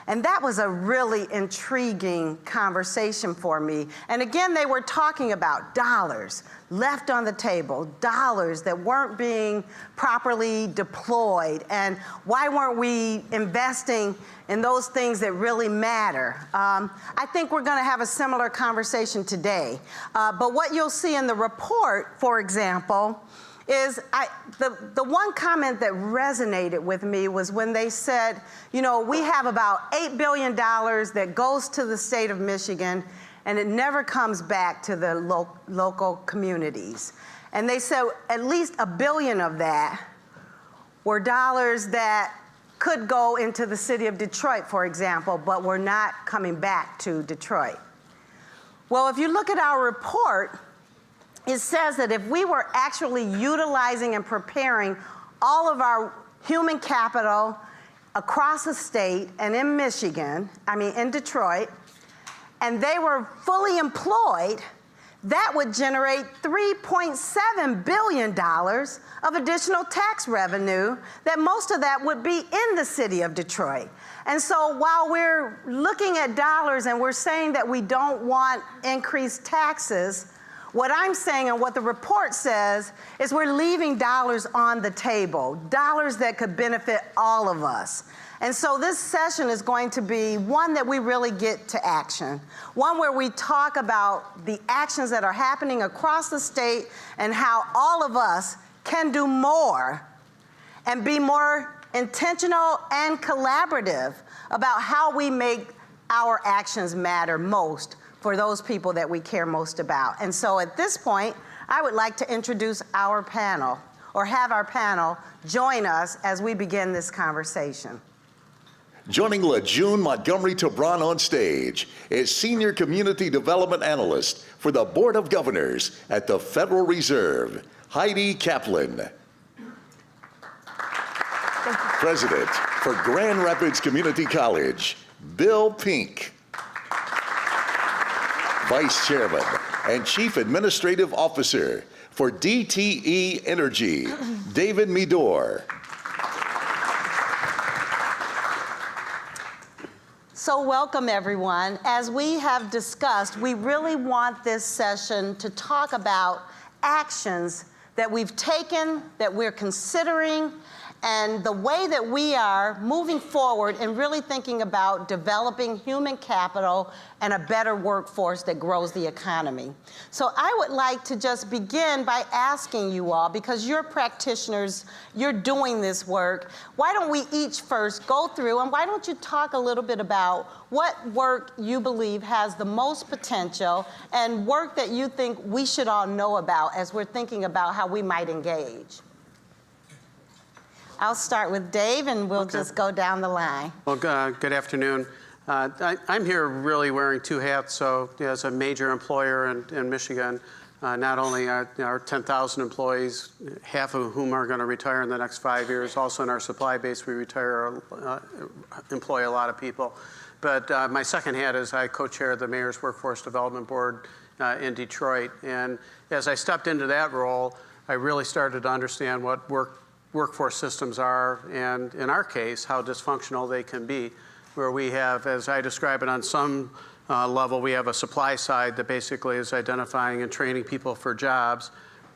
And that was a really intriguing conversation for me. And again, they were talking about dollars left on the table, dollars that weren't being properly deployed, and why weren't we investing in those things that really matter. I think we're going to have a similar conversation today. But what you'll see in the report, for example, is the one comment that resonated with me was when they said, you know, we have about $8 billion that goes to the state of Michigan, and it never comes back to the local communities. And they said at least $1 billion of that were dollars that could go into the city of Detroit, for example, but were not coming back to Detroit. Well, if you look at our report, it says that if we were actually utilizing and preparing all of our human capital across the state and in Michigan, in Detroit, and they were fully employed, that would generate $3.7 billion of additional tax revenue, that most of that would be in the city of Detroit. And so while we're looking at dollars and we're saying that we don't want increased taxes, what I'm saying and what the report says is we're leaving dollars on the table, dollars that could benefit all of us. And so this session is going to be one that we really get to action, one where we talk about the actions that are happening across the state and how all of us can do more and be more intentional and collaborative about how we make our actions matter most for those people that we care most about. And so at this point, I would like to introduce our panel, or have our panel join us as we begin this conversation. Joining LaJune Montgomery Tebron on stage is Senior Community Development Analyst for the Board of Governors at the Federal Reserve, Heidi Kaplan. President for Grand Rapids Community College, Bill Pink. Vice Chairman and Chief Administrative Officer for DTE Energy, David Midor. So welcome, everyone. As we have discussed, we really want this session to talk about actions that we've taken, that we're considering, and the way that we are moving forward and really thinking about developing human capital and a better workforce that grows the economy. So I would like to just begin by asking you all, because you're practitioners, you're doing this work, why don't we each first go through, and why don't you talk a little bit about what work you believe has the most potential and work that you think we should all know about as we're thinking about how we might engage. I'll start with Dave, and we'll just go down the line. Well, good afternoon. I'm here really wearing two hats. So as a major employer in Michigan, not only our 10,000 employees, half of whom are going to retire in the next 5 years, also in our supply base, we employ a lot of people. But my second hat is I co-chair the Mayor's Workforce Development Board in Detroit. And as I stepped into that role, I really started to understand what workforce systems are, and in our case, how dysfunctional they can be, where we have, as I describe it on some level, we have a supply side that basically is identifying and training people for jobs,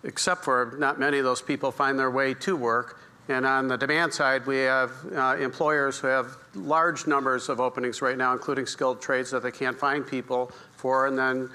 except for not many of those people find their way to work. And on the demand side, we have employers who have large numbers of openings right now, including skilled trades that they can't find people for, and then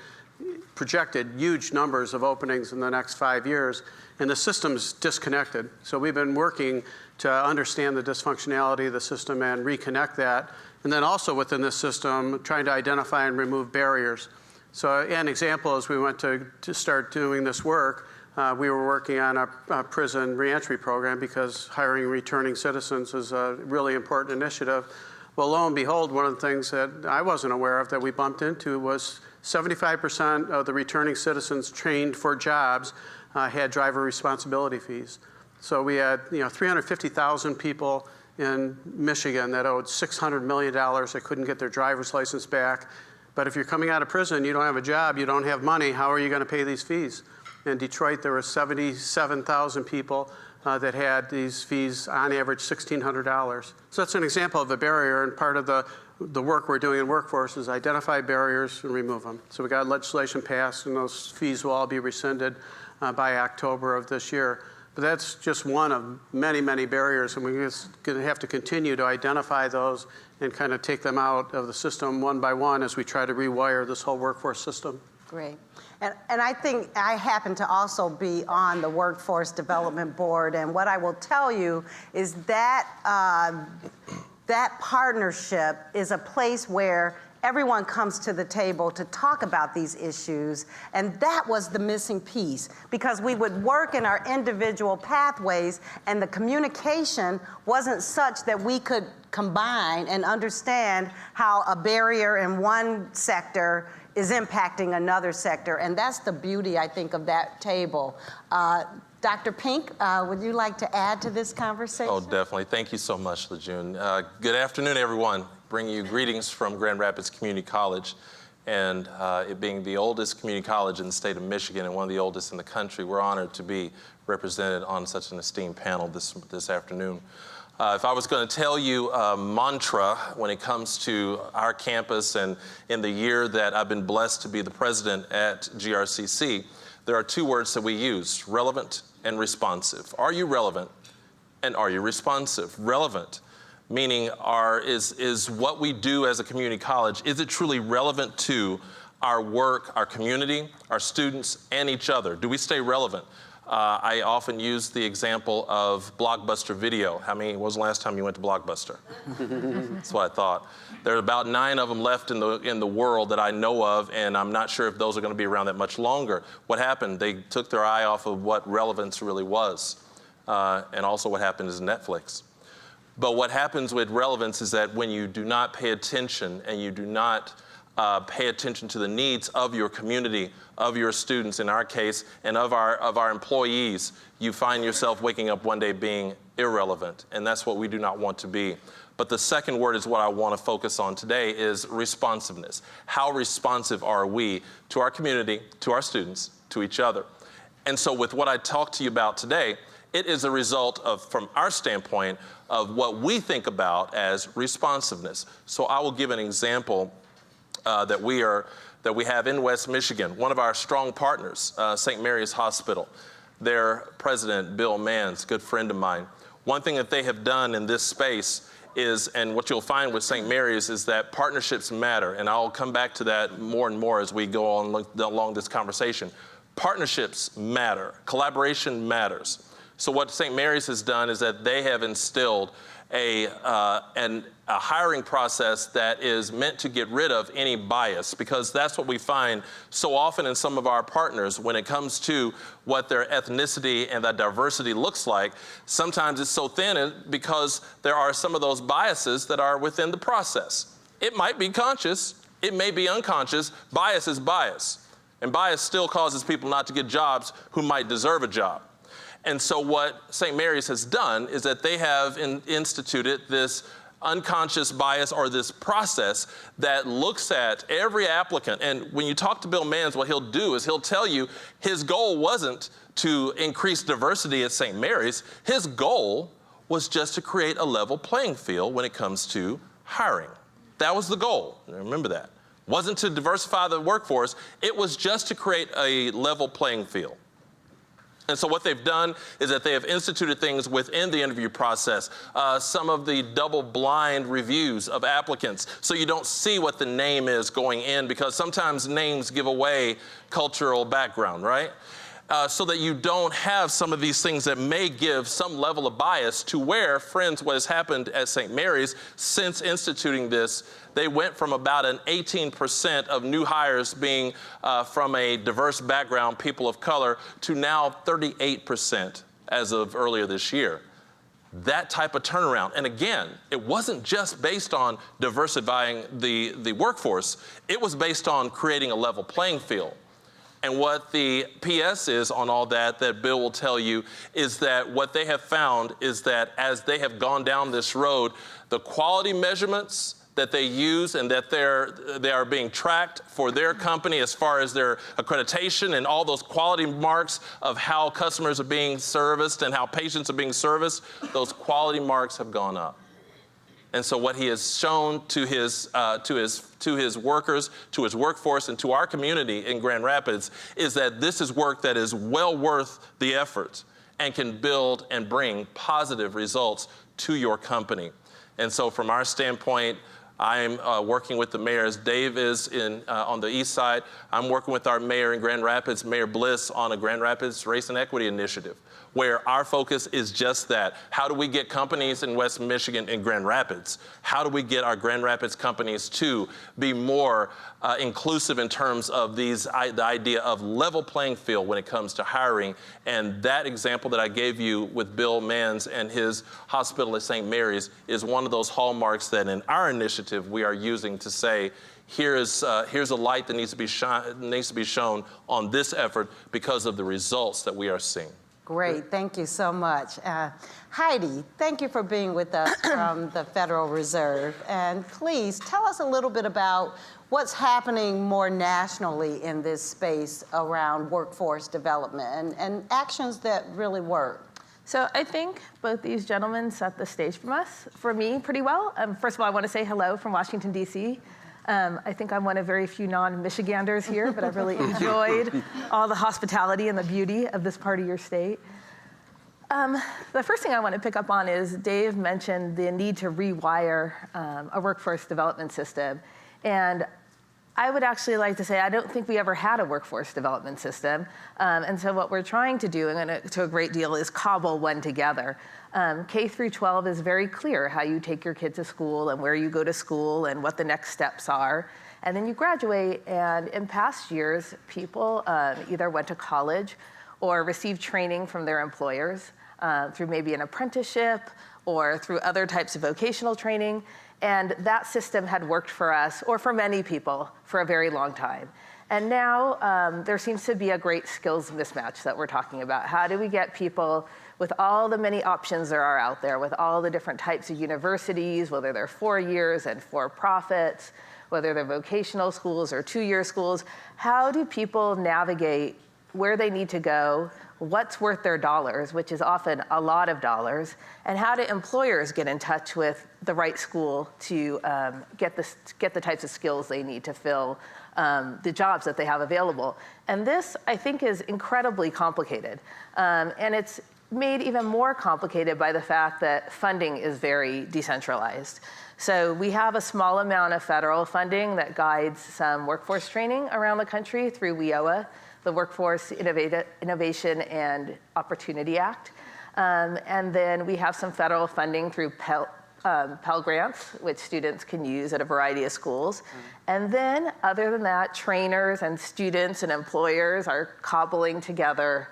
projected huge numbers of openings in the next 5 years. And the system's disconnected. So we've been working to understand the dysfunctionality of the system and reconnect that. And then also within this system, trying to identify and remove barriers. So an example is we went to start doing this work. We were working on a prison reentry program because hiring returning citizens is a really important initiative. Well, lo and behold, one of the things that I wasn't aware of that we bumped into was 75% of the returning citizens trained for jobs had driver responsibility fees. So we had 350,000 people in Michigan that owed $600 million that couldn't get their driver's license back. But if you're coming out of prison, you don't have a job, you don't have money, how are you going to pay these fees? In Detroit, there were 77,000 people that had these fees on average $1,600. So that's an example of a barrier, and part of the work we're doing in workforce is identify barriers and remove them. So we got legislation passed, and those fees will all be rescinded by October of this year. But that's just one of many, many barriers, and we're just going to have to continue to identify those and kind of take them out of the system one by one as we try to rewire this whole workforce system. Great. And I think I happen to also be on the Workforce Development Board, and what I will tell you is that that partnership is a place where everyone comes to the table to talk about these issues, and that was the missing piece, because we would work in our individual pathways and the communication wasn't such that we could combine and understand how a barrier in one sector is impacting another sector, and that's the beauty, I think, of that table. Dr. Pink, would you like to add to this conversation? Oh, definitely. Thank you so much, Lejeune. Good afternoon, everyone. Bringing you greetings from Grand Rapids Community College, and it being the oldest community college in the state of Michigan and one of the oldest in the country, we're honored to be represented on such an esteemed panel this afternoon. If I was going to tell you a mantra when it comes to our campus and in the year that I've been blessed to be the president at GRCC, there are two words that we use: relevant and responsive. Are you relevant and are you responsive? Relevant, meaning is what we do as a community college, is it truly relevant to our work, our community, our students, and each other? Do we stay relevant? I often use the example of Blockbuster Video. When was the last time you went to Blockbuster? That's what I thought. There are about 9 of them left in the world that I know of, and I'm not sure if those are going to be around that much longer. What happened? They took their eye off of what relevance really was. And also what happened is Netflix. But what happens with relevance is that when you do not pay attention and you do not pay attention to the needs of your community, of your students in our case, and of our employees, you find yourself waking up one day being irrelevant, and that's what we do not want to be. But the second word is what I want to focus on today is responsiveness. How responsive are we to our community, to our students, to each other? And so with what I talked to you about today, it is a result of, from our standpoint, of what we think about as responsiveness. So I will give an example that we have in West Michigan. One of our strong partners, St. Mary's Hospital, their president, Bill Manns, good friend of mine. One thing that they have done in this space is, and what you'll find with St. Mary's is that partnerships matter, and I'll come back to that more and more as we go on along this conversation. Partnerships matter, collaboration matters. So what St. Mary's has done is that they have instilled a hiring process that is meant to get rid of any bias, because that's what we find so often in some of our partners when it comes to what their ethnicity and that diversity looks like. Sometimes it's so thin because there are some of those biases that are within the process. It might be conscious, it may be unconscious. Bias is bias, and bias still causes people not to get jobs who might deserve a job. And so what St. Mary's has done is that they have instituted this unconscious bias, or this process that looks at every applicant. And when you talk to Bill Manns, what he'll do is he'll tell you his goal wasn't to increase diversity at St. Mary's. His goal was just to create a level playing field when it comes to hiring. That was the goal. Remember that. Wasn't to diversify the workforce. It was just to create a level playing field. And so what they've done is that they have instituted things within the interview process, some of the double-blind reviews of applicants, so you don't see what the name is going in, because sometimes names give away cultural background, right? So that you don't have some of these things that may give some level of bias to where, friends, what has happened at St. Mary's since instituting this, they went from about an 18% of new hires being from a diverse background, people of color, to now 38% as of earlier this year. That type of turnaround. And again, it wasn't just based on diversifying the workforce. It was based on creating a level playing field. And what the PS is on all that Bill will tell you, is that what they have found is that as they have gone down this road, the quality measurements, that they use and that they are being tracked for their company as far as their accreditation and all those quality marks of how customers are being serviced and how patients are being serviced, those quality marks have gone up. And so what he has shown to his workers, to his workforce, and to our community in Grand Rapids is that this is work that is well worth the effort and can build and bring positive results to your company. And so from our standpoint, I'm working with the mayors. Dave is on the east side. I'm working with our mayor in Grand Rapids, Mayor Bliss, on a Grand Rapids Race and Equity Initiative, where our focus is just that. How do we get companies in West Michigan and Grand Rapids? How do we get our Grand Rapids companies to be more inclusive in terms of the idea of level playing field when it comes to hiring? And that example that I gave you with Bill Manns and his hospital at St. Mary's is one of those hallmarks that in our initiative we are using to say, here's a light that needs to be shown on this effort because of the results that we are seeing. Great, thank you so much. Heidi, thank you for being with us from the Federal Reserve. And please tell us a little bit about what's happening more nationally in this space around workforce development and actions that really work. So I think both these gentlemen set the stage for me pretty well. First of all, I want to say hello from Washington, D.C. I think I'm one of very few non-Michiganders here, but I've really enjoyed all the hospitality and the beauty of this part of your state. The first thing I want to pick up on is Dave mentioned the need to rewire a workforce development system. And I would actually like to say I don't think we ever had a workforce development system. And so what we're trying to do, and to a great deal, is cobble one together. K through 12 is very clear how you take your kid to school and where you go to school and what the next steps are. And then you graduate, and in past years, people either went to college or received training from their employers through maybe an apprenticeship or through other types of vocational training. And that system had worked for us, or for many people, for a very long time. And now there seems to be a great skills mismatch that we're talking about. How do we get people, with all the many options there are out there, with all the different types of universities, whether they're 4 years and for-profits, whether they're vocational schools or 2-year schools, how do people navigate where they need to go, what's worth their dollars, which is often a lot of dollars, and how do employers get in touch with the right school to get the types of skills they need to fill the jobs that they have available. And this, I think, is incredibly complicated. And it's made even more complicated by the fact that funding is very decentralized. So we have a small amount of federal funding that guides some workforce training around the country through WIOA, the Workforce Innovation and Opportunity Act. And then we have some federal funding through Pell Grants, which students can use at a variety of schools. And then, other than that, trainers and students and employers are cobbling together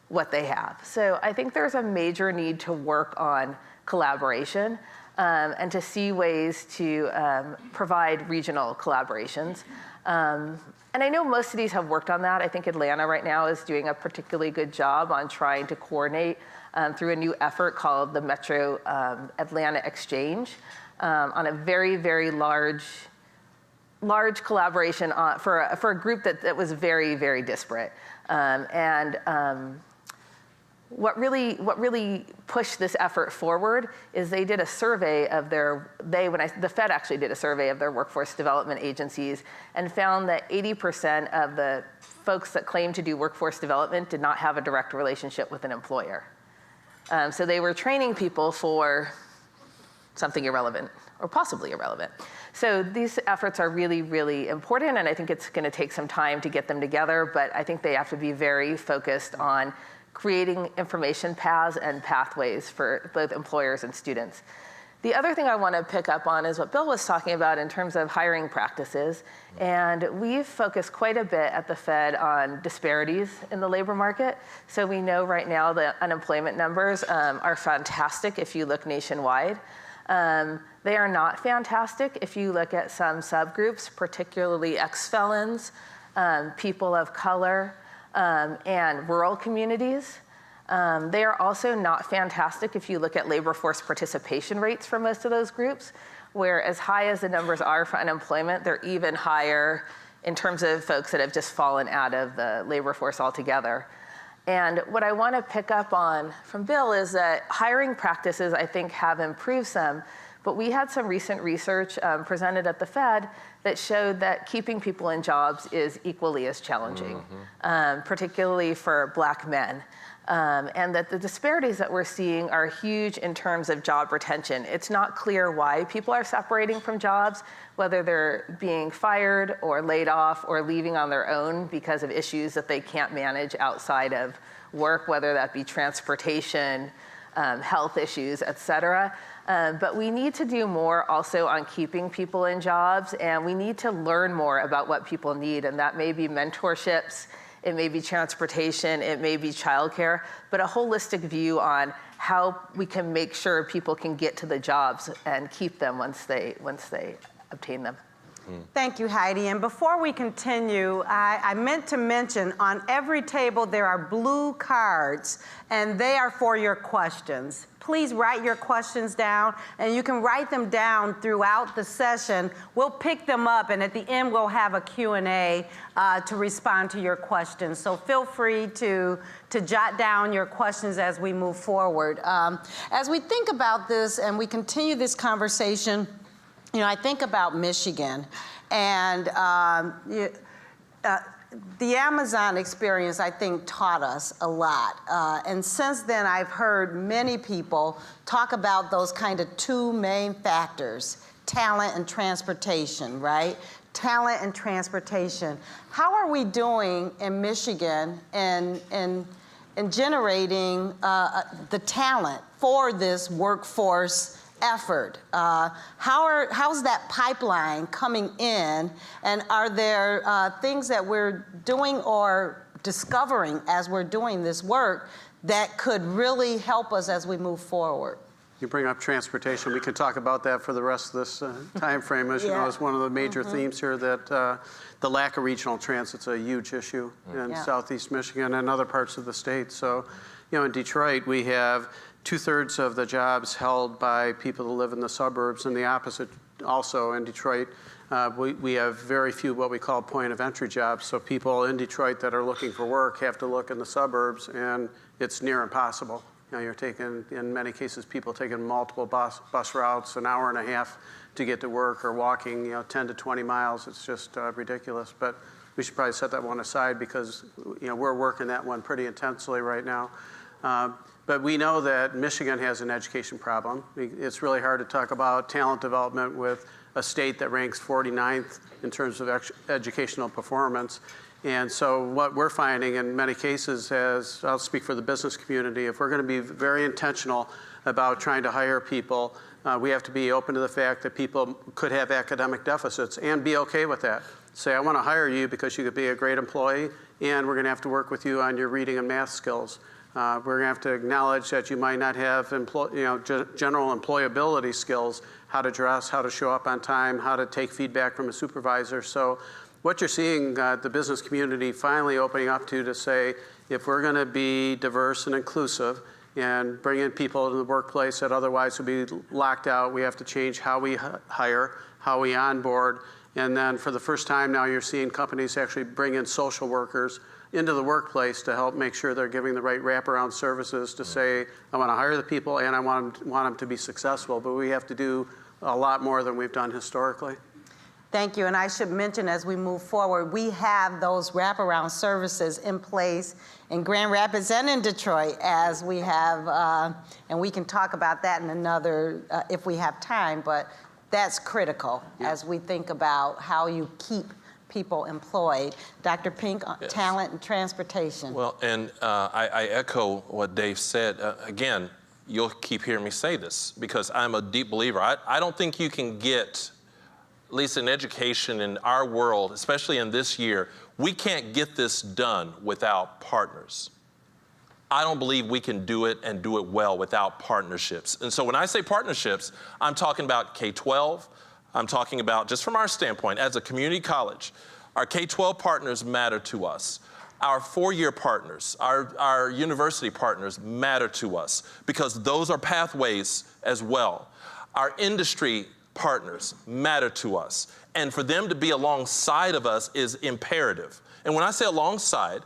what they have. So I think there's a major need to work on collaboration and to see ways to provide regional collaborations. And I know most cities have worked on that. I think Atlanta right now is doing a particularly good job on trying to coordinate through a new effort called the Metro Atlanta Exchange on a very, very large collaboration for a group that was very, very disparate. What really pushed this effort forward is they did a survey of the Fed actually did a survey of their workforce development agencies and found that 80% of the folks that claimed to do workforce development did not have a direct relationship with an employer. So they were training people for something irrelevant or possibly irrelevant. So these efforts are really, really important, and I think it's going to take some time to get them together, but I think they have to be very focused on creating information paths and pathways for both employers and students. The other thing I want to pick up on is what Bill was talking about in terms of hiring practices. And we've focused quite a bit at the Fed on disparities in the labor market. So we know right now the unemployment numbers are fantastic if you look nationwide. They are not fantastic if you look at some subgroups, particularly ex-felons, people of color, and rural communities. They are also not fantastic if you look at labor force participation rates for most of those groups. where as high as the numbers are for unemployment, they're even higher in terms of folks that have just fallen out of the labor force altogether. And what I want to pick up on from Bill is that hiring practices, I think, have improved some, but we had some recent research presented at the Fed that showed that keeping people in jobs is equally as challenging, particularly for Black men. And that the disparities that we're seeing are huge in terms of job retention. It's not clear why people are separating from jobs, whether they're being fired or laid off or leaving on their own because of issues that they can't manage outside of work, whether that be transportation, health issues, et cetera. But we need to do more also on keeping people in jobs, and we need to learn more about what people need, and that may be mentorships, it may be transportation, it may be childcare, but a holistic view on how we can make sure people can get to the jobs and keep them once they obtain them. Thank you, Heidi. And before we continue, I meant to mention on every table there are blue cards, and they are for your questions. Please write your questions down, and you can write them down throughout the session. We'll pick them up, and at the end we'll have a Q&A to respond to your questions. So feel free to jot down your questions as we move forward. As we think about this and we continue this conversation, you know, I think about Michigan, and the Amazon experience, I think, taught us a lot. And since then, I've heard many people talk about those kind of two main factors, talent and transportation, right? Talent and transportation. How are we doing in Michigan in generating the talent for this workforce effort? How's that pipeline coming in, and are there things that we're doing or discovering as we're doing this work that could really help us as we move forward? You bring up transportation. We could talk about that for the rest of this time frame. As you know, it's one of the major themes here, that the lack of regional transit's a huge issue in Southeast Michigan and other parts of the state. So, you know, in Detroit, we have 2/3 of the jobs held by people who live in the suburbs, and the opposite also in Detroit. We have very few what we call point of entry jobs. So people in Detroit that are looking for work have to look in the suburbs, and it's near impossible. You know, you're taking, in many cases, people taking multiple bus routes, an hour and a half to get to work, or walking, 10 to 20 miles. It's just ridiculous. But we should probably set that one aside because, we're working that one pretty intensely right now. But we know that Michigan has an education problem. It's really hard to talk about talent development with a state that ranks 49th in terms of educational performance. And so what we're finding in many cases, as I'll speak for the business community, if we're going to be very intentional about trying to hire people, we have to be open to the fact that people could have academic deficits and be okay with that. Say, I want to hire you because you could be a great employee, and we're going to have to work with you on your reading and math skills. We're going to have to acknowledge that you might not have general employability skills, how to dress, how to show up on time, how to take feedback from a supervisor. So what you're seeing the business community finally opening up to say, if we're going to be diverse and inclusive and bring in people in the workplace that otherwise would be locked out, we have to change how we hire, how we onboard. And then for the first time now, you're seeing companies actually bring in social workers into the workplace to help make sure they're giving the right wraparound services to say, I want to hire the people and I want them to be successful, but we have to do a lot more than we've done historically. Thank you, and I should mention as we move forward, we have those wraparound services in place in Grand Rapids and in Detroit, as we have, and we can talk about that in another, if we have time, but that's critical as we think about how you keep people employed. Dr. Pink, talent and transportation. Well, and I echo what Dave said. Again, you'll keep hearing me say this because I'm a deep believer. I don't think you can get, at least in education in our world, especially in this year, we can't get this done without partners. I don't believe we can do it and do it well without partnerships. And so when I say partnerships, I'm talking about K-12, I'm talking about, just from our standpoint, as a community college, our K-12 partners matter to us. Our four-year partners, our university partners matter to us because those are pathways as well. Our industry partners matter to us. And for them to be alongside of us is imperative. And when I say alongside,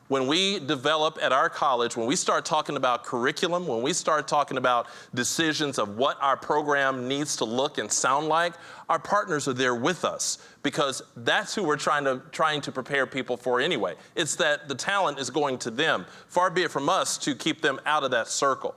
when we develop at our college, when we start talking about curriculum, when we start talking about decisions of what our program needs to look and sound like, our partners are there with us because that's who we're trying to prepare people for anyway. It's that the talent is going to them. Far be it from us to keep them out of that circle.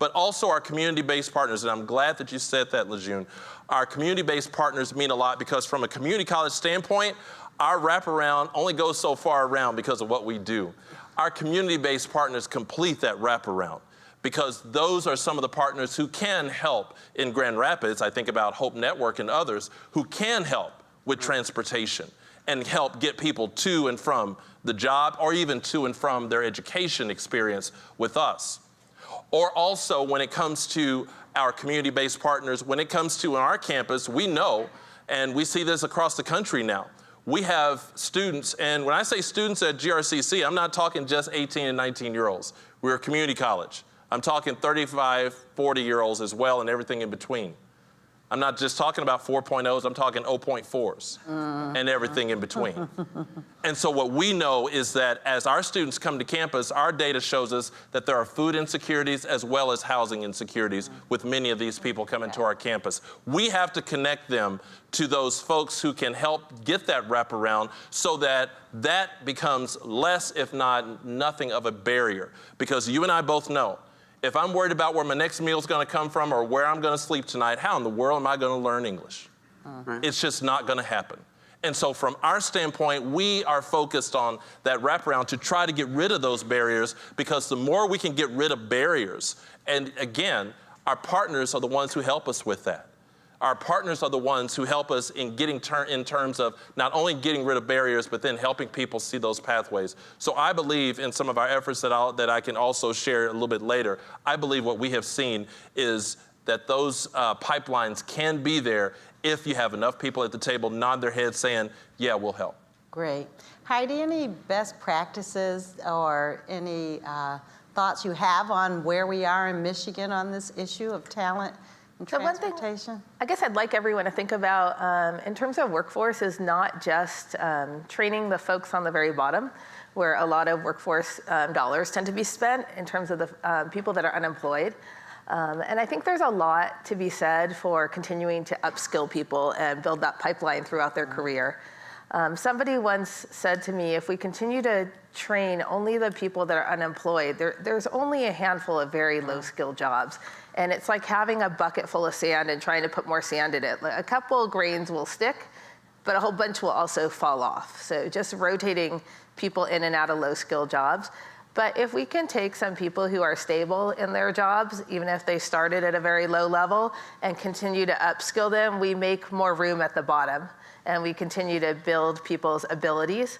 But also our community-based partners, and I'm glad that you said that, Lejeune. Our community-based partners mean a lot because from a community college standpoint, our wraparound only goes so far around because of what we do. Our community-based partners complete that wraparound because those are some of the partners who can help in Grand Rapids. I think about Hope Network and others who can help with transportation and help get people to and from the job or even to and from their education experience with us. Or also when it comes to our community-based partners, when it comes to our campus, we know, and we see this across the country now, we have students, and when I say students at GRCC, I'm not talking just 18 and 19-year-olds. We're a community college. I'm talking 35, 40-year-olds as well and everything in between. I'm not just talking about 4.0s, I'm talking 0.4s and everything in between. And so what we know is that as our students come to campus, our data shows us that there are food insecurities as well as housing insecurities with many of these people coming to our campus. We have to connect them to those folks who can help get that wraparound so that that becomes less, if not nothing of a barrier. Because you and I both know, if I'm worried about where my next meal is going to come from or where I'm going to sleep tonight, how in the world am I going to learn English? It's just not going to happen. And so from our standpoint, we are focused on that wraparound to try to get rid of those barriers because the more we can get rid of barriers, and again, our partners are the ones who help us with that. Our partners are the ones who help us in getting in terms of not only getting rid of barriers, but then helping people see those pathways. So I believe in some of our efforts that I can also share a little bit later, I believe what we have seen is that those pipelines can be there if you have enough people at the table nod their heads saying, yeah, we'll help. Great. Heidi, any best practices or any thoughts you have on where we are in Michigan on this issue of talent and transportation? One thing I guess I'd like everyone to think about in terms of workforce is not just training the folks on the very bottom, where a lot of workforce dollars tend to be spent in terms of the people that are unemployed. And I think there's a lot to be said for continuing to upskill people and build that pipeline throughout their career. Somebody once said to me, if we continue to train only the people that are unemployed, there's only a handful of very low-skilled jobs. And it's like having a bucket full of sand and trying to put more sand in it. A couple grains will stick, but a whole bunch will also fall off. So just rotating people in and out of low-skilled jobs. But if we can take some people who are stable in their jobs, even if they started at a very low level, and continue to upskill them, we make more room at the bottom. And we continue to build people's abilities.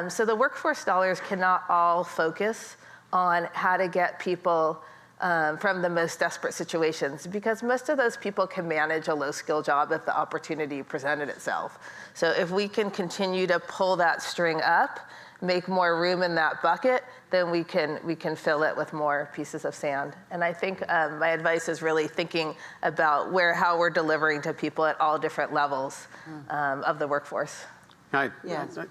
So the workforce dollars cannot all focus on how to get people from the most desperate situations, because most of those people can manage a low-skill job if the opportunity presented itself. So if we can continue to pull that string up, make more room in that bucket, then we can fill it with more pieces of sand. And I think my advice is really thinking about how we're delivering to people at all different levels of the workforce. I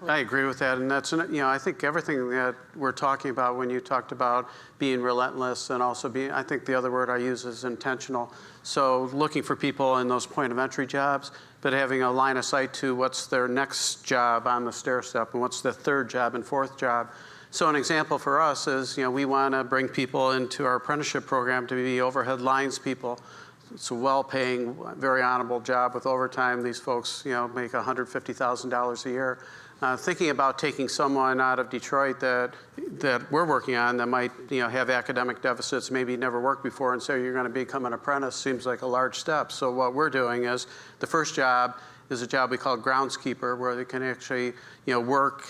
agree with that, and that's, I think everything that we're talking about when you talked about being relentless and also being, I think the other word I use is intentional. So looking for people in those point of entry jobs, but having a line of sight to what's their next job on the stair step and what's the third job and fourth job. So an example for us is, we want to bring people into our apprenticeship program to be overhead lines people. It's a well-paying, very honorable job with overtime. These folks, make $150,000 a year. Thinking about taking someone out of Detroit that we're working on that might, have academic deficits, maybe never worked before, and say you're going to become an apprentice seems like a large step. So what we're doing is the first job is a job we call groundskeeper, where they can actually, work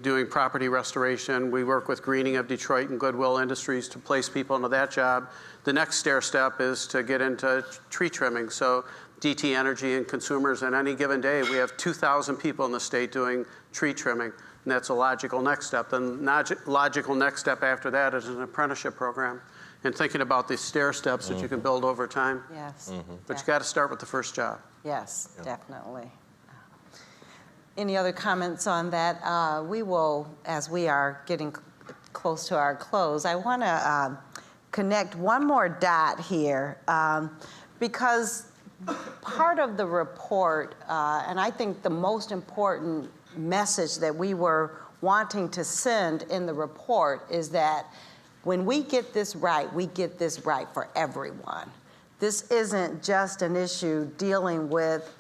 doing property restoration. We work with Greening of Detroit and Goodwill Industries to place people into that job. The next stair step is to get into tree trimming. So DT Energy and Consumers, on any given day, we have 2,000 people in the state doing tree trimming, and that's a logical next step. The logical next step after that is an apprenticeship program, and thinking about the stair steps that you can build over time. Yes. But you got to start with the first job. Yes, definitely. Any other comments on that? We will, as we are getting close to our close, I want to connect one more dot here because part of the report, and I think the most important message that we were wanting to send in the report is that when we get this right, we get this right for everyone. This isn't just an issue dealing with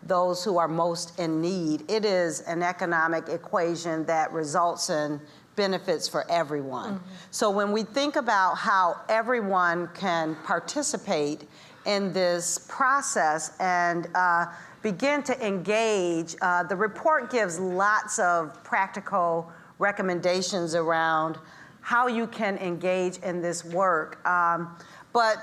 those who are most in need. It is an economic equation that results in benefits for everyone. Mm-hmm. So when we think about how everyone can participate in this process and begin to engage, the report gives lots of practical recommendations around how you can engage in this work. But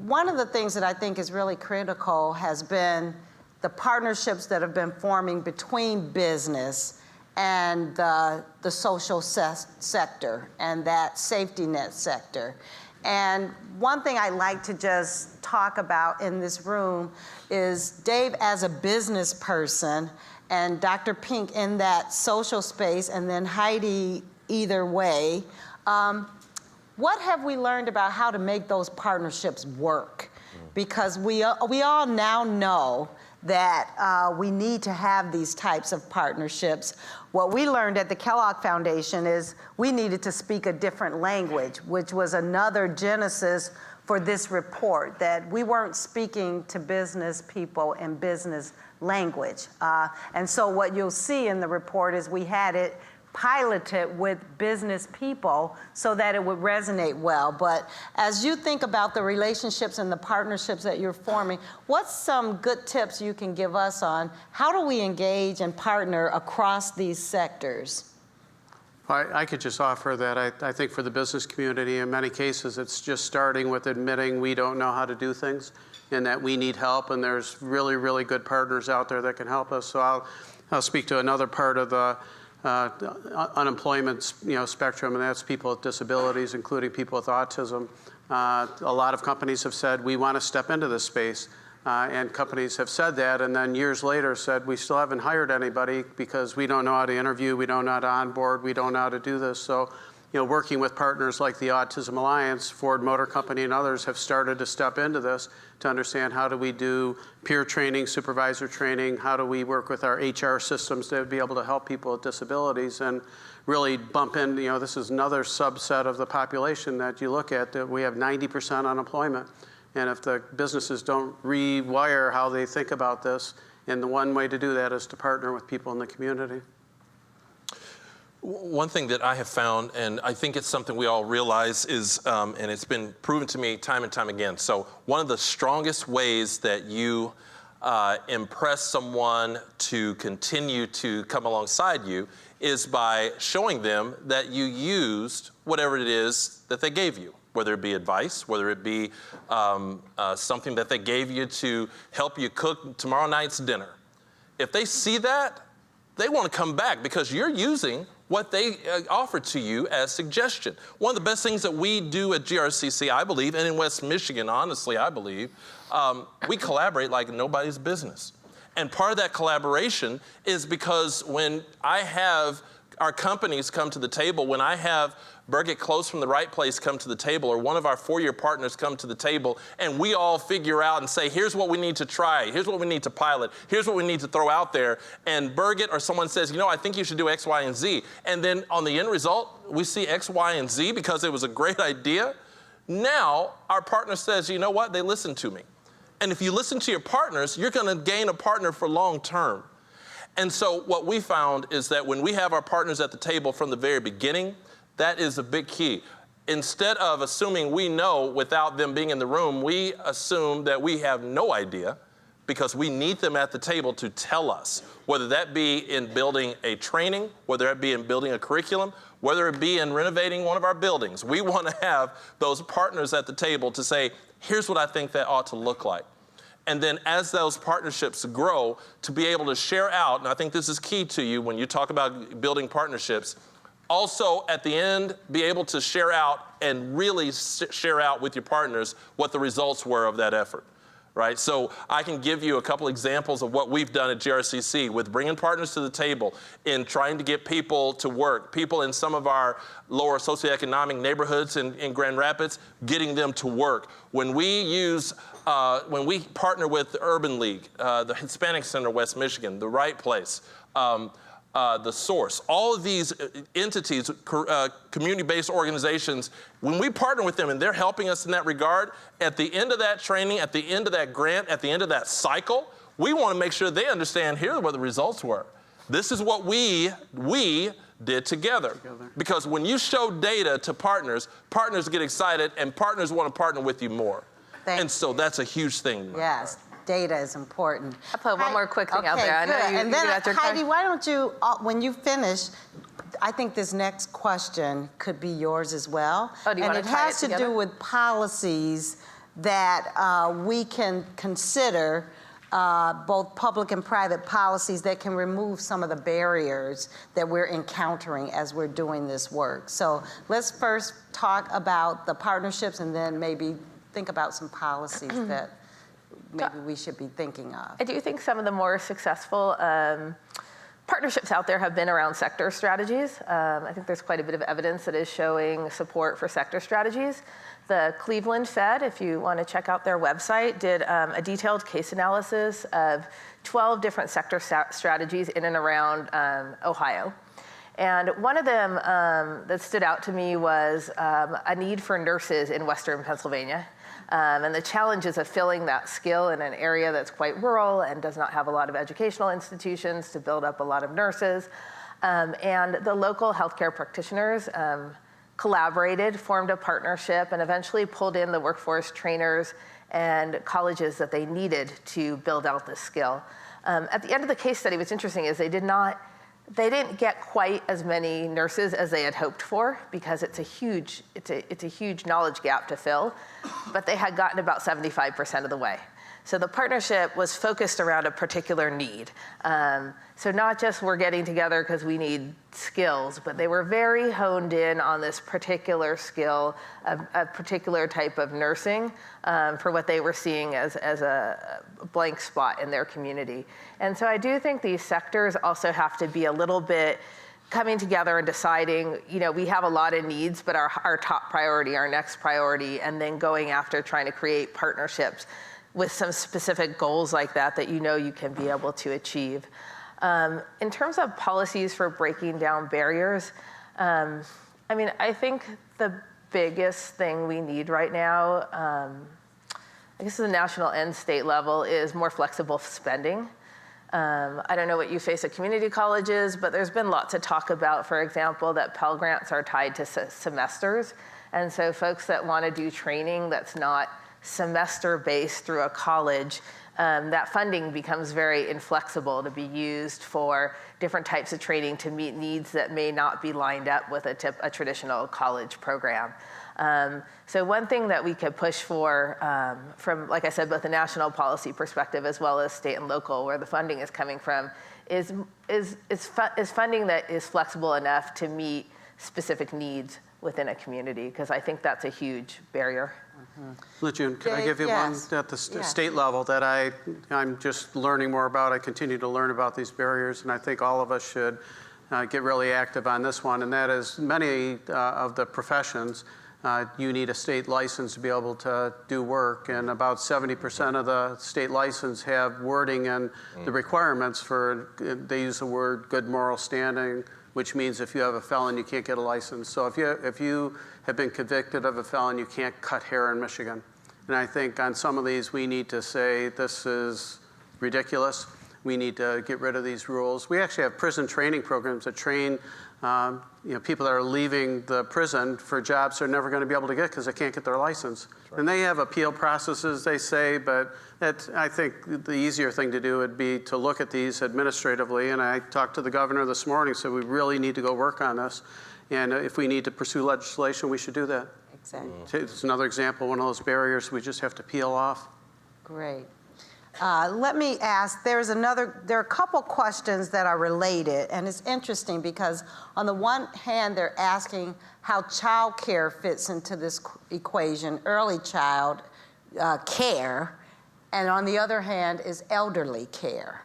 one of the things that I think is really critical has been the partnerships that have been forming between business and the social sector and that safety net sector. And one thing I like to just talk about in this room is Dave as a business person and Dr. Pink in that social space, and then Heidi either way. What have we learned about how to make those partnerships work? Because we all now know that we need to have these types of partnerships. What we learned at the Kellogg Foundation is we needed to speak a different language, which was another genesis for this report, that we weren't speaking to business people in business language. And so what you'll see in the report is we had it piloted with business people so that it would resonate well. But as you think about the relationships and the partnerships that you're forming, what's some good tips you can give us on how do we engage and partner across these sectors? I could just offer that I think for the business community, in many cases, it's just starting with admitting we don't know how to do things and that we need help, and there's really, really good partners out there that can help us. So I'll speak to another part of the unemployment spectrum, and that's people with disabilities, including people with autism. A lot of companies have said, we want to step into this space. And companies have said that, and then years later said, we still haven't hired anybody because we don't know how to interview, we don't know how to onboard, we don't know how to do this. So, working with partners like the Autism Alliance, Ford Motor Company, and others have started to step into this to understand how do we do peer training, supervisor training, how do we work with our HR systems to be able to help people with disabilities and really bump in, this is another subset of the population that you look at, that we have 90% unemployment. And if the businesses don't rewire how they think about this, and the one way to do that is to partner with people in the community. One thing that I have found, and I think it's something we all realize is, and it's been proven to me time and time again, so one of the strongest ways that you impress someone to continue to come alongside you is by showing them that you used whatever it is that they gave you, whether it be advice, whether it be something that they gave you to help you cook tomorrow night's dinner. If they see that, they want to come back because you're using what they offered to you as suggestion. One of the best things that we do at GRCC, I believe, and in West Michigan, honestly, I believe, we collaborate like nobody's business. And part of that collaboration is because when I have our companies come to the table, when I have Birgit Close from The Right Place come to the table, or one of our four-year partners come to the table, and we all figure out and say, here's what we need to try, here's what we need to pilot, here's what we need to throw out there, and Birgit or someone says, I think you should do X, Y, and Z, and then on the end result, we see X, Y, and Z because it was a great idea. Now, our partner says, you know what, they listened to me. And if you listen to your partners, you're gonna gain a partner for long term. And so what we found is that when we have our partners at the table from the very beginning, that is a big key. Instead of assuming we know without them being in the room, we assume that we have no idea because we need them at the table to tell us, whether that be in building a training, whether it be in building a curriculum, whether it be in renovating one of our buildings. We want to have those partners at the table to say, here's what I think that ought to look like. And then as those partnerships grow, to be able to share out, and I think this is key to you when you talk about building partnerships, also at the end, be able to share out and really share out with your partners what the results were of that effort. right? So I can give you a couple examples of what we've done at GRCC with bringing partners to the table in trying to get people to work, people in some of our lower socioeconomic neighborhoods in Grand Rapids, getting them to work. When we partner with the Urban League, the Hispanic Center West Michigan, the Right Place, the Source, all of these entities, community-based organizations, when we partner with them and they're helping us in that regard, at the end of that training, at the end of that grant, at the end of that cycle, we want to make sure they understand here what the results were. This is what we did together. Because when you show data to partners, partners get excited and partners want to partner with you more. And so that's a huge thing. Yes. Data is important. I'll put one more quick thing out there. I know good. you, and you then, got your Heidi, why don't you, when you finish, I think this next question could be yours as well. Oh, do you want to tie it has to do with policies that we can consider, both public and private policies that can remove some of the barriers that we're encountering as we're doing this work. So let's first talk about the partnerships and then maybe think about some policies that maybe we should be thinking of. I do think some of the more successful partnerships out there have been around sector strategies. I think there's quite a bit of evidence that is showing support for sector strategies. The Cleveland Fed, if you want to check out their website, did a detailed case analysis of 12 different sector strategies in and around Ohio. And one of them that stood out to me was a need for nurses in Western Pennsylvania. And the challenges of filling that skill in an area that's quite rural and does not have a lot of educational institutions to build up a lot of nurses. And the local healthcare practitioners collaborated, formed a partnership, and eventually pulled in the workforce trainers and colleges that they needed to build out this skill. At the end of the case study, what's interesting is they didn't get quite as many nurses as they had hoped for because it's a huge knowledge gap to fill, but they had gotten about 75% of the way. So the partnership was focused around a particular need. So not just we're getting together because we need skills, but they were very honed in on this particular skill, a particular type of nursing for what they were seeing as a blank spot in their community. And so I do think these sectors also have to be a little bit coming together and deciding, we have a lot of needs, but our top priority, our next priority, and then going after trying to create partnerships with some specific goals like that you can be able to achieve. In terms of policies for breaking down barriers, I think the biggest thing we need right now, I guess at the national and state level, is more flexible spending. I don't know what you face at community colleges, but there's been lots of talk about, for example, that Pell Grants are tied to semesters. And so folks that want to do training that's not semester-based through a college, that funding becomes very inflexible to be used for different types of training to meet needs that may not be lined up with a traditional college program. So one thing that we could push for from, like I said, both a national policy perspective as well as state and local, where the funding is coming from, is funding that is flexible enough to meet specific needs within a community, because I think that's a huge barrier. LeJune, can I give you one at the state level that I'm just learning more about? I continue to learn about these barriers, and I think all of us should get really active on this one, and that is many of the professions, you need a state license to be able to do work, and about 70% of the state license have wording and the requirements for, they use the word good moral standing, which means if you have a felon, you can't get a license. So if you have been convicted of a felon, you can't cut hair in Michigan. And I think on some of these, we need to say, this is ridiculous. We need to get rid of these rules. We actually have prison training programs that train people that are leaving the prison for jobs they're never going to be able to get because they can't get their license. Right. And they have appeal processes, they say, but I think the easier thing to do would be to look at these administratively. And I talked to the governor this morning, so we really need to go work on this. And if we need to pursue legislation, we should do that. Exactly. It's another example, one of those barriers we just have to peel off. Great. Let me ask, there are a couple questions that are related, and it's interesting because on the one hand, they're asking how child care fits into this equation, early child care, and on the other hand is elderly care.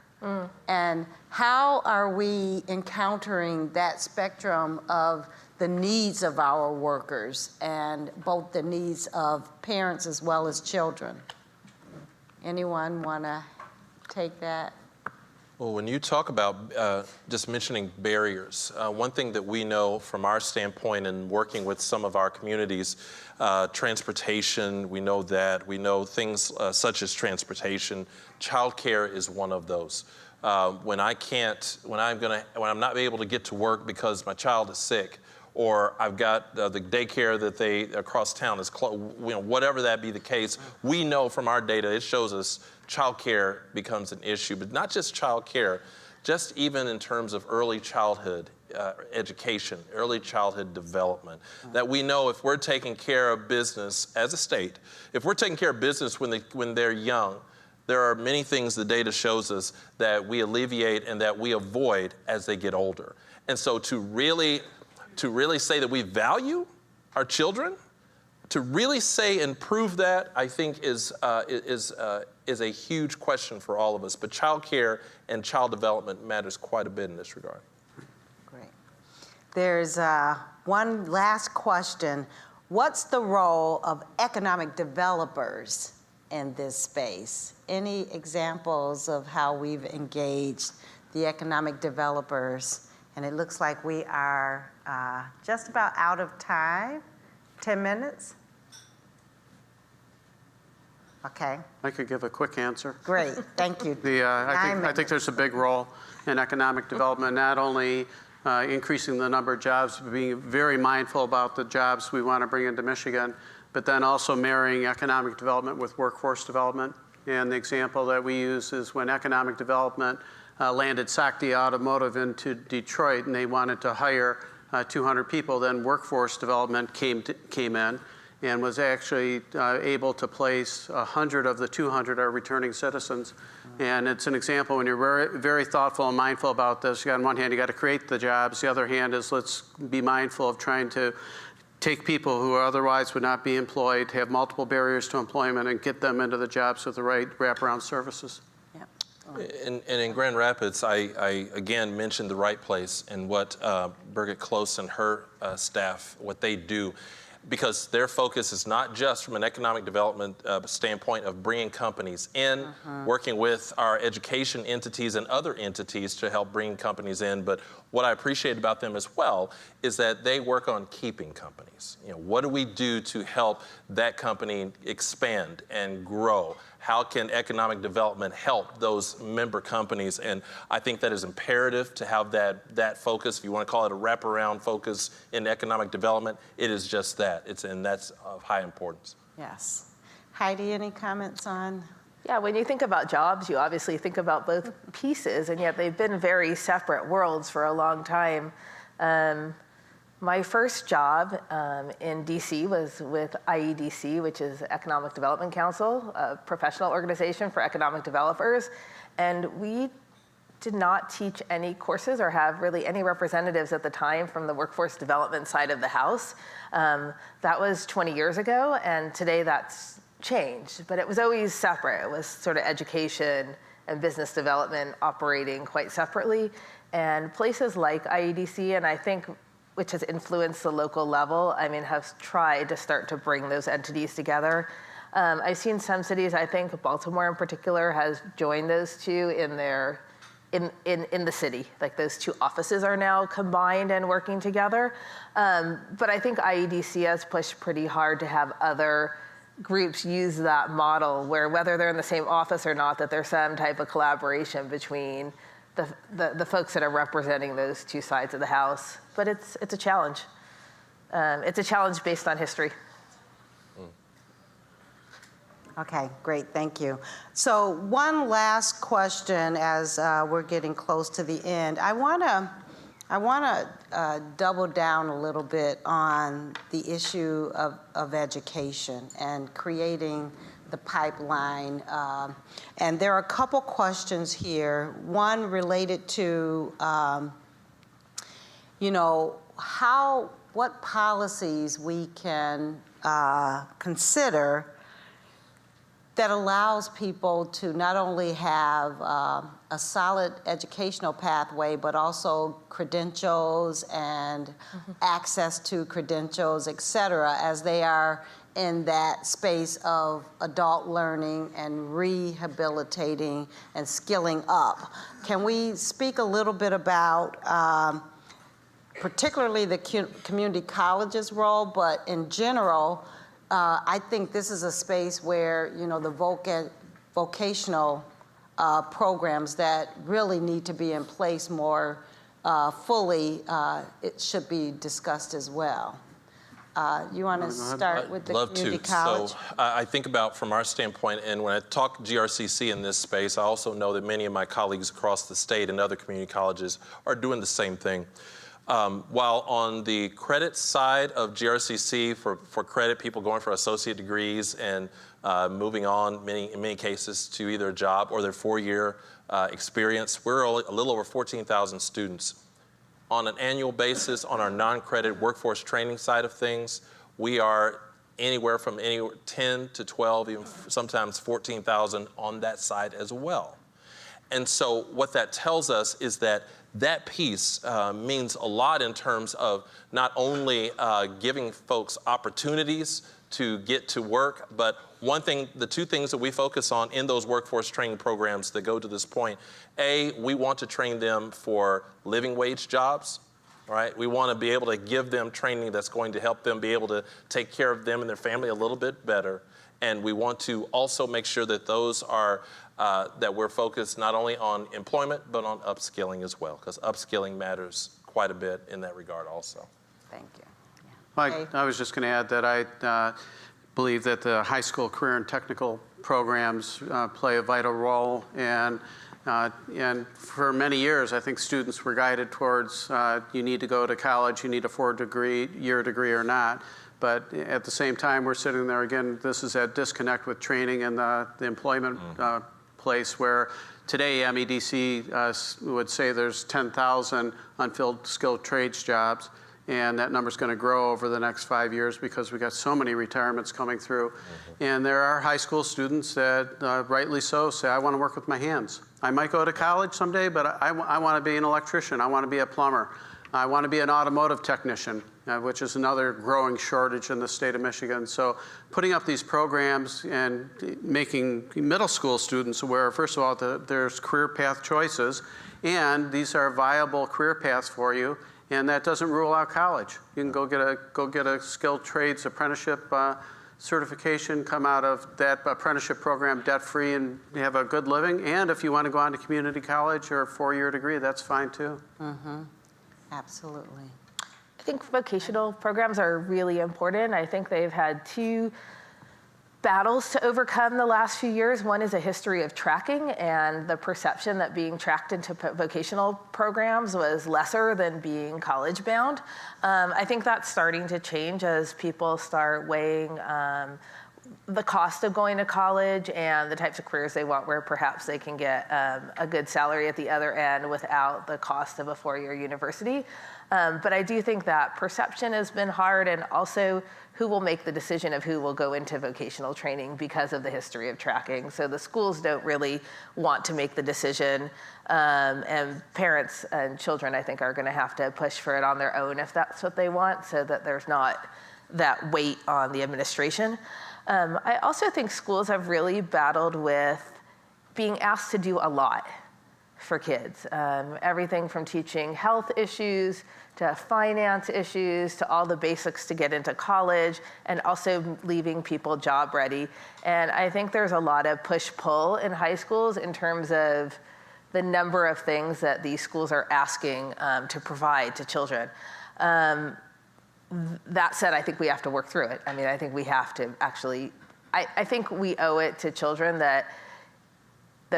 And how are we encountering that spectrum of the needs of our workers and both the needs of parents as well as children? Anyone want to take that? Well, when you talk about just mentioning barriers, one thing that we know from our standpoint in working with some of our communities, transportation, we know things such as transportation, childcare is one of those. When I'm not able to get to work because my child is sick, or I've got the daycare that across town is closed, whatever that be the case, we know from our data, it shows us child care becomes an issue, but not just child care, just even in terms of early childhood education, early childhood development, that we know if we're taking care of business as a state, if we're taking care of business when they're young, there are many things the data shows us that we alleviate and that we avoid as they get older. And so to really say that we value our children, to really say and prove that, I think is a huge question for all of us. But child care and child development matters quite a bit in this regard. Great. There's one last question. What's the role of economic developers in this space? Any examples of how we've engaged the economic developers? And it looks like we are just about out of time. 10 minutes? Okay. I could give a quick answer. Great, thank you. I think there's a big role in economic development, not only increasing the number of jobs, but being very mindful about the jobs we want to bring into Michigan, but then also marrying economic development with workforce development. And the example that we use is when economic development landed Sakti Automotive into Detroit and they wanted to hire 200 people, then workforce development came in and was actually able to place 100 of the 200 are returning citizens. And it's an example when you're very, very thoughtful and mindful about this. On one hand, you got to create the jobs. The other hand is let's be mindful of trying to take people who otherwise would not be employed, have multiple barriers to employment, and get them into the jobs with the right wraparound services. And in Grand Rapids, I again mentioned the right place and what Birgit Close and her staff, what they do, because their focus is not just from an economic development standpoint of bringing companies in, working with our education entities and other entities to help bring companies in, but what I appreciate about them as well is that they work on keeping companies. What do we do to help that company expand and grow? How can economic development help those member companies? And I think that is imperative to have that focus. If you want to call it a wraparound focus in economic development, it is just that. And that's of high importance. Yes. Heidi, any comments on? Yeah, when you think about jobs, you obviously think about both pieces, and yet they've been very separate worlds for a long time. My first job in DC was with IEDC, which is Economic Development Council, a professional organization for economic developers. And we did not teach any courses or have really any representatives at the time from the workforce development side of the house. That was 20 years ago, and today that's changed. But it was always separate. It was sort of education and business development operating quite separately. And places like IEDC, and I think which has influenced the local level, have tried to start to bring those entities together. I've seen some cities, I think Baltimore in particular, has joined those two in the city. Like those two offices are now combined and working together. But I think IEDC has pushed pretty hard to have other groups use that model where whether they're in the same office or not, that there's some type of collaboration between the folks that are representing those two sides of the house. But it's a challenge. It's a challenge based on history. Okay, great, thank you. So one last question as we're getting close to the end. I wanna double down a little bit on the issue of education and creating the pipeline. And there are a couple questions here. One related to, what policies we can consider that allows people to not only have a solid educational pathway, but also credentials and access to credentials, et cetera, as they are in that space of adult learning and rehabilitating and skilling up. Can we speak a little bit about particularly the community college's role, but in general, I think this is a space where, you know, the vocational programs that really need to be in place more fully, it should be discussed as well. You want to start with the community college? So I think about from our standpoint, and when I talk GRCC in this space, I also know that many of my colleagues across the state and other community colleges are doing the same thing. While on the credit side of GRCC, for credit, people going for associate degrees and moving on, in many cases, to either a job or their 4-year experience, we're a little over 14,000 students. On an annual basis, on our non-credit workforce training side of things, we are anywhere from 10 to 12, even sometimes 14,000 on that side as well. And so what that tells us is that that piece means a lot in terms of not only giving folks opportunities to get to work, but the two things that we focus on in those workforce training programs that go to this point, we want to train them for living wage jobs, right? We want to be able to give them training that's going to help them be able to take care of them and their family a little bit better. And we want to also make sure that those are, that we're focused not only on employment, but on upskilling as well, because upskilling matters quite a bit in that regard also. Thank you. I was just going to add that I believe that the high school career and technical programs play a vital role, and for many years, I think students were guided towards you need to go to college, you need a 4-year degree or not. But at the same time, we're sitting there again, this is that disconnect with training and the employment place where today MEDC would say there's 10,000 unfilled skilled trades jobs, and that number's going to grow over the next 5 years because we got so many retirements coming through. And there are high school students that, rightly so, say, I want to work with my hands. I might go to college someday, but I want to be an electrician. I want to be a plumber. I want to be an automotive technician, which is another growing shortage in the state of Michigan. So putting up these programs and making middle school students aware, first of all, that there's career path choices, and these are viable career paths for you, and that doesn't rule out college. You can go get a skilled trades apprenticeship certification, come out of that apprenticeship program debt-free and have a good living. And if you want to go on to community college or a 4-year degree, that's fine too. Absolutely. I think vocational programs are really important. I think they've had 2 battles to overcome the last few years. One is a history of tracking and the perception that being tracked into vocational programs was lesser than being college bound. I think that's starting to change as people start weighing the cost of going to college and the types of careers they want, where perhaps they can get a good salary at the other end without the cost of a 4-year university. But I do think that perception has been hard, and also who will make the decision of who will go into vocational training because of the history of tracking. So the schools don't really want to make the decision, and parents and children, I think, are going to have to push for it on their own if that's what they want, so that there's not that weight on the administration. I also think schools have really battled with being asked to do a lot for kids. Everything from teaching health issues to finance issues to all the basics to get into college, and also leaving people job ready. And I think there's a lot of push-pull in high schools in terms of the number of things that these schools are asking to provide to children. That said, I think we have to work through it. I mean, I think we have to actually, I think we owe it to children that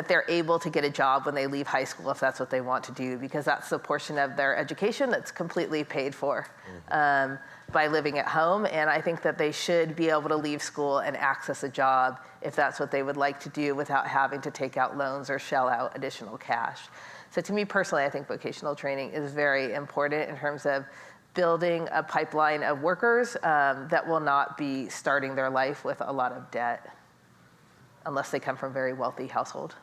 they're able to get a job when they leave high school if that's what they want to do, because that's the portion of their education that's completely paid for by living at home. And I think that they should be able to leave school and access a job if that's what they would like to do without having to take out loans or shell out additional cash. So to me personally, I think vocational training is very important in terms of building a pipeline of workers that will not be starting their life with a lot of debt. unless they come from a very wealthy household.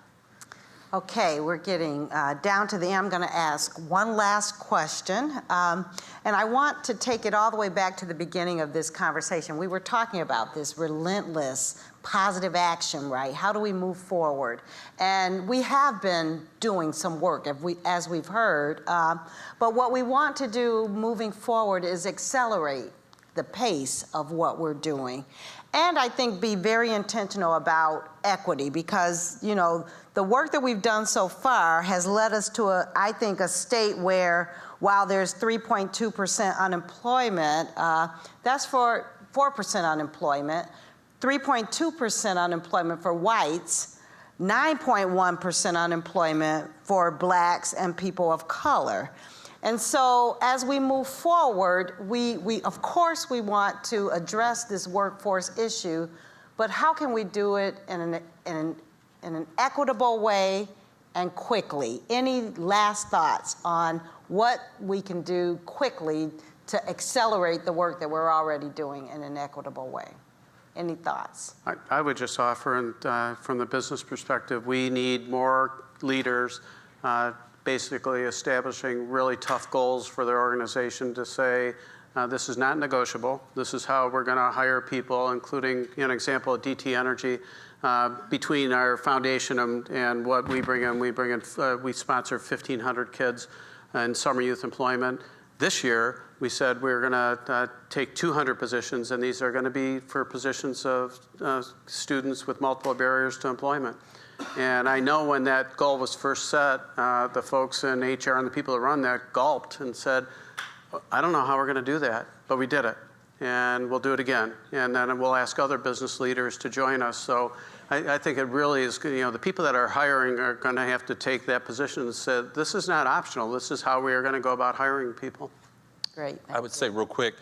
Okay, we're getting down to the end. I'm going to ask one last question. And I want to take it all the way back to the beginning of this conversation. We were talking about this relentless positive action, right? How do we move forward? And we have been doing some work, as we've heard. But what we want to do moving forward is accelerate the pace of what we're doing. And I think be very intentional about equity, because, you know, the work that we've done so far has led us to, I think, a state where, while there's 3.2% unemployment, that's for 4% unemployment, 3.2% unemployment for whites, 9.1% unemployment for blacks and people of color. And so as we move forward, we of course we want to address this workforce issue, but how can we do it in an equitable way and quickly? Any last thoughts on what we can do quickly to accelerate the work that we're already doing in an equitable way? Any thoughts? I would just offer, from the business perspective, we need more leaders basically establishing really tough goals for their organization to say, this is not negotiable. This is how we're going to hire people, including an example of DT Energy. Between our foundation and what we bring in, we sponsor 1,500 kids in summer youth employment. This year, we said we're going to take 200 positions, and these are going to be for positions of students with multiple barriers to employment. And I know when that goal was first set, the folks in HR and the people that run that gulped and said, I don't know how we're going to do that, but we did it. And we'll do it again. And then we'll ask other business leaders to join us. So I think it really is, the people that are hiring are going to have to take that position and say, this is not optional. This is how we are going to go about hiring people. Great. I would say real quick,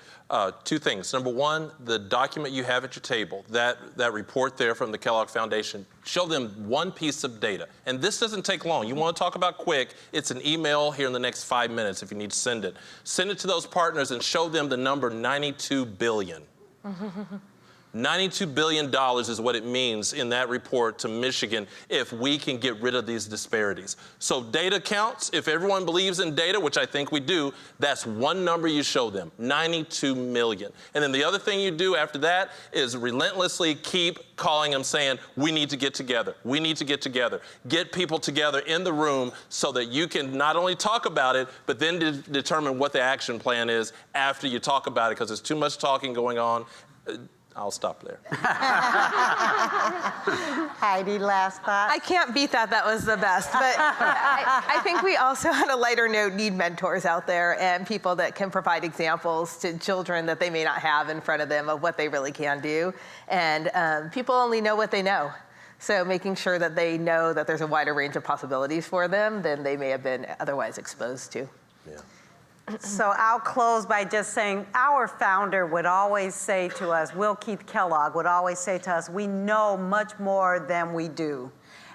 two things. Number one, the document you have at your table, that report there from the Kellogg Foundation, show them one piece of data. And this doesn't take long. You want to talk about quick, it's an email here in the next 5 minutes if you need to send it. Send it to those partners and show them the number $92 billion. $92 billion is what it means in that report to Michigan if we can get rid of these disparities. So data counts. If everyone believes in data, which I think we do, that's one number you show them, 92 million. And then the other thing you do after that is relentlessly keep calling them saying, we need to get together. We need to get together. Get people together in the room so that you can not only talk about it, but then determine what the action plan is after you talk about it, because there's too much talking going on. I'll stop there. Heidi, last thought? I can't beat that. That was the best. But I think we also, on a lighter note, need mentors out there and people that can provide examples to children that they may not have in front of them of what they really can do. And people only know what they know. So making sure that they know that there's a wider range of possibilities for them than they may have been otherwise exposed to. Yeah. So I'll close by just saying our founder would always say to us, Will Keith Kellogg would always say to us, we know much more than we do.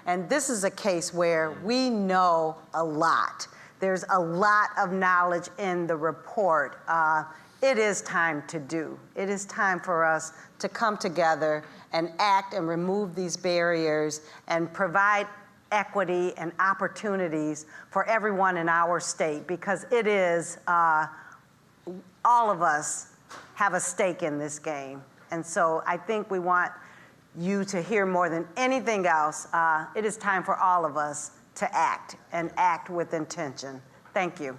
And this is a case where we know a lot. There's a lot of knowledge in the report. It is time to do. It is time for us to come together and act and remove these barriers and provide equity and opportunities for everyone in our state, because it is, all of us have a stake in this game. And so I think we want you to hear more than anything else, it is time for all of us to act and act with intention. Thank you.